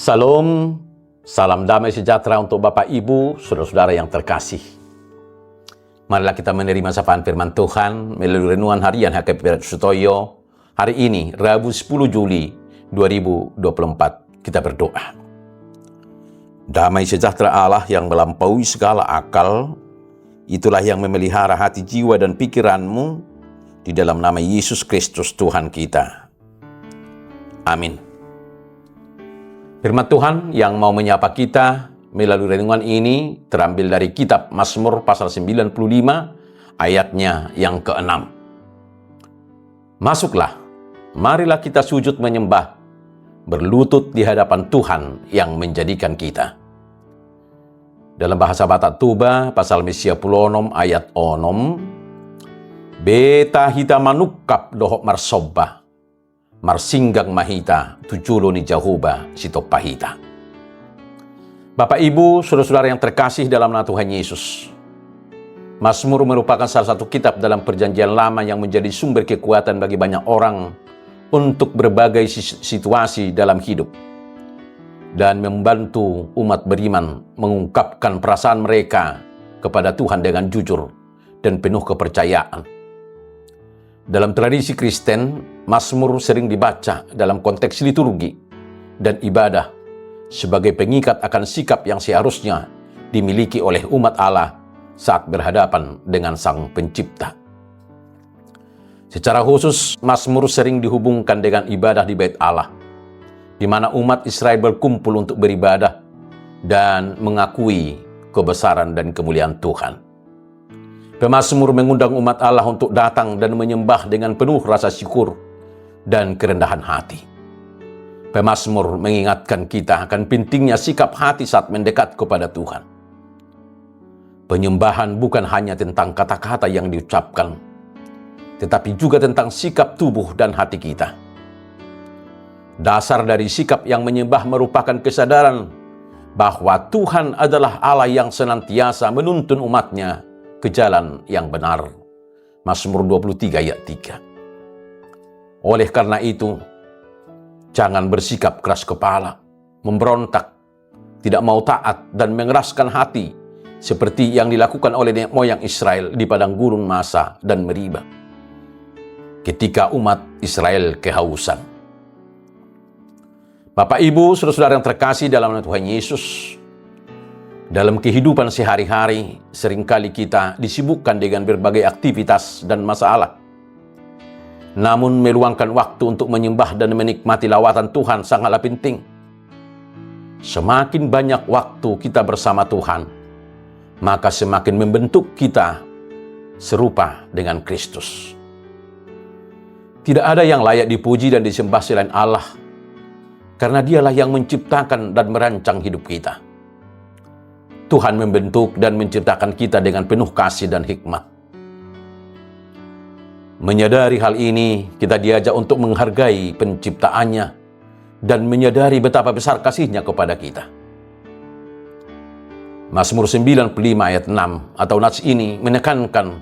Salam, salam damai sejahtera untuk Bapak, Ibu, saudara-saudara yang terkasih. Marilah kita menerima sapaan firman Tuhan melalui renungan harian HKBP Sutoyo hari ini, Rabu 10 Juli 2024. Kita berdoa. Damai sejahtera Allah yang melampaui segala akal, itulah yang memelihara hati, jiwa, dan pikiranmu di dalam nama Yesus Kristus Tuhan kita. Amin. Firman Tuhan yang mau menyapa kita melalui renungan ini terambil dari kitab Mazmur pasal 95 ayatnya yang ke-6. Masuklah, marilah kita sujud menyembah, berlutut di hadapan Tuhan yang menjadikan kita. Dalam bahasa Batak Tuba pasal Mesia Pulonom ayat onom, beta hita manukap dohok marsobah, marsinggang mahita tujulo ni Jahoba sitopahita. Bapak, Ibu, saudara-saudara yang terkasih dalam nama Tuhan Yesus, Mazmur merupakan salah satu kitab dalam Perjanjian Lama yang menjadi sumber kekuatan bagi banyak orang untuk berbagai situasi dalam hidup dan membantu umat beriman mengungkapkan perasaan mereka kepada Tuhan dengan jujur dan penuh kepercayaan. Dalam tradisi Kristen, Mazmur sering dibaca dalam konteks liturgi dan ibadah sebagai pengikat akan sikap yang seharusnya dimiliki oleh umat Allah saat berhadapan dengan Sang Pencipta. Secara khusus, Mazmur sering dihubungkan dengan ibadah di Bait Allah, di mana umat Israel berkumpul untuk beribadah dan mengakui kebesaran dan kemuliaan Tuhan. Pemazmur mengundang umat Allah untuk datang dan menyembah dengan penuh rasa syukur dan kerendahan hati. Pemazmur mengingatkan kita akan pentingnya sikap hati saat mendekat kepada Tuhan. Penyembahan bukan hanya tentang kata-kata yang diucapkan, tetapi juga tentang sikap tubuh dan hati kita. Dasar dari sikap yang menyembah merupakan kesadaran bahwa Tuhan adalah Allah yang senantiasa menuntun umatnya ke jalan yang benar. Mazmur 23 ayat 3. Oleh karena itu, jangan bersikap keras kepala, memberontak, tidak mau taat, dan mengeraskan hati seperti yang dilakukan oleh nenek moyang Israel di padang gurun Masa dan Meriba ketika umat Israel kehausan. Bapak, Ibu, saudara-saudara yang terkasih dalam nama Tuhan Yesus, dalam kehidupan sehari-hari, seringkali kita disibukkan dengan berbagai aktivitas dan masalah. Namun meluangkan waktu untuk menyembah dan menikmati lawatan Tuhan sangatlah penting. Semakin banyak waktu kita bersama Tuhan, maka semakin membentuk kita serupa dengan Kristus. Tidak ada yang layak dipuji dan disembah selain Allah, karena Dialah yang menciptakan dan merancang hidup kita. Tuhan membentuk dan menciptakan kita dengan penuh kasih dan hikmat. Menyadari hal ini, kita diajak untuk menghargai penciptaannya dan menyadari betapa besar kasih-Nya kepada kita. Mazmur 95 ayat 6 atau nats ini menekankan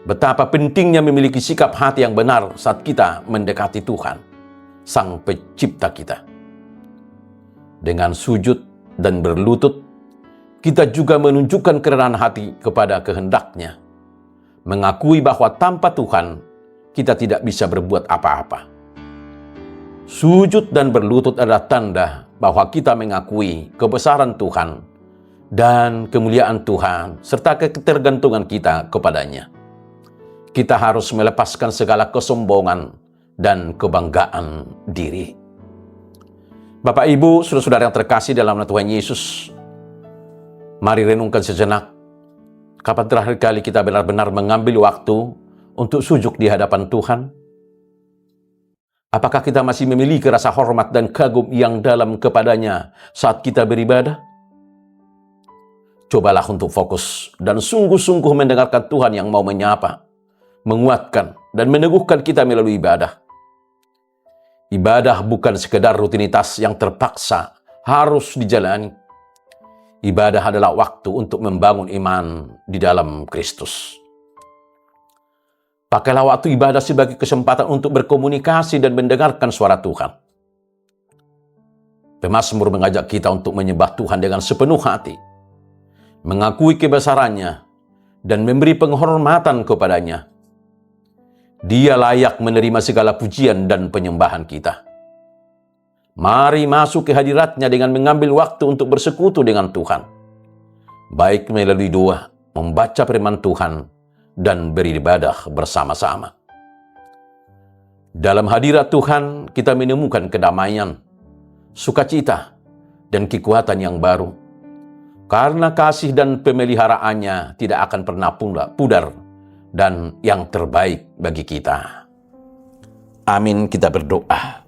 betapa pentingnya memiliki sikap hati yang benar saat kita mendekati Tuhan, Sang Pencipta kita. Dengan sujud dan berlutut, kita juga menunjukkan kerendahan hati kepada kehendak-Nya, mengakui bahwa tanpa Tuhan, kita tidak bisa berbuat apa-apa. Sujud dan berlutut adalah tanda bahwa kita mengakui kebesaran Tuhan dan kemuliaan Tuhan, serta ketergantungan kita kepadanya. Kita harus melepaskan segala kesombongan dan kebanggaan diri. Bapak, Ibu, saudara-saudara yang terkasih dalam nama Tuhan Yesus, mari renungkan sejenak, kapan terakhir kali kita benar-benar mengambil waktu untuk sujud di hadapan Tuhan? Apakah kita masih memiliki rasa hormat dan kagum yang dalam kepadanya saat kita beribadah? Cobalah untuk fokus dan sungguh-sungguh mendengarkan Tuhan yang mau menyapa, menguatkan, dan meneguhkan kita melalui ibadah. Ibadah bukan sekedar rutinitas yang terpaksa harus dijalani. Ibadah adalah waktu untuk membangun iman di dalam Kristus. Pakailah waktu ibadah sebagai kesempatan untuk berkomunikasi dan mendengarkan suara Tuhan. Pemazmur mengajak kita untuk menyembah Tuhan dengan sepenuh hati, mengakui kebesarannya, dan memberi penghormatan kepadanya. Dia layak menerima segala pujian dan penyembahan kita. Mari masuk ke hadiratnya dengan mengambil waktu untuk bersekutu dengan Tuhan, baik melalui doa, membaca firman Tuhan, dan beribadah bersama-sama. Dalam hadirat Tuhan, kita menemukan kedamaian, sukacita, dan kekuatan yang baru. Karena kasih dan pemeliharaannya tidak akan pernah pudar, dan yang terbaik bagi kita. Amin, kita berdoa.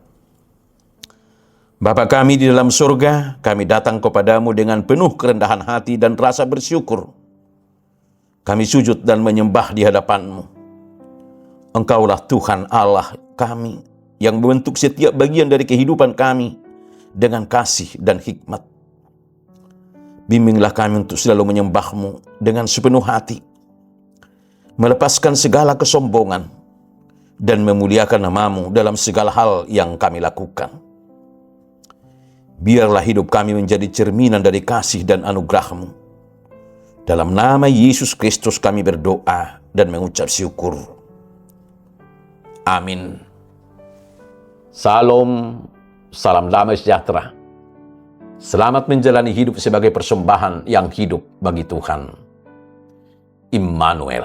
Bapa kami di dalam surga, kami datang kepadamu dengan penuh kerendahan hati dan rasa bersyukur. Kami sujud dan menyembah di hadapan-Mu. Engkaulah Tuhan Allah kami yang membentuk setiap bagian dari kehidupan kami dengan kasih dan hikmat. Bimbinglah kami untuk selalu menyembah-Mu dengan sepenuh hati, melepaskan segala kesombongan, dan memuliakan nama-Mu dalam segala hal yang kami lakukan. Biarlah hidup kami menjadi cerminan dari kasih dan anugerah-Mu. Dalam nama Yesus Kristus kami berdoa dan mengucap syukur. Amin. Salam, salam damai sejahtera. Selamat menjalani hidup sebagai persembahan yang hidup bagi Tuhan. Immanuel.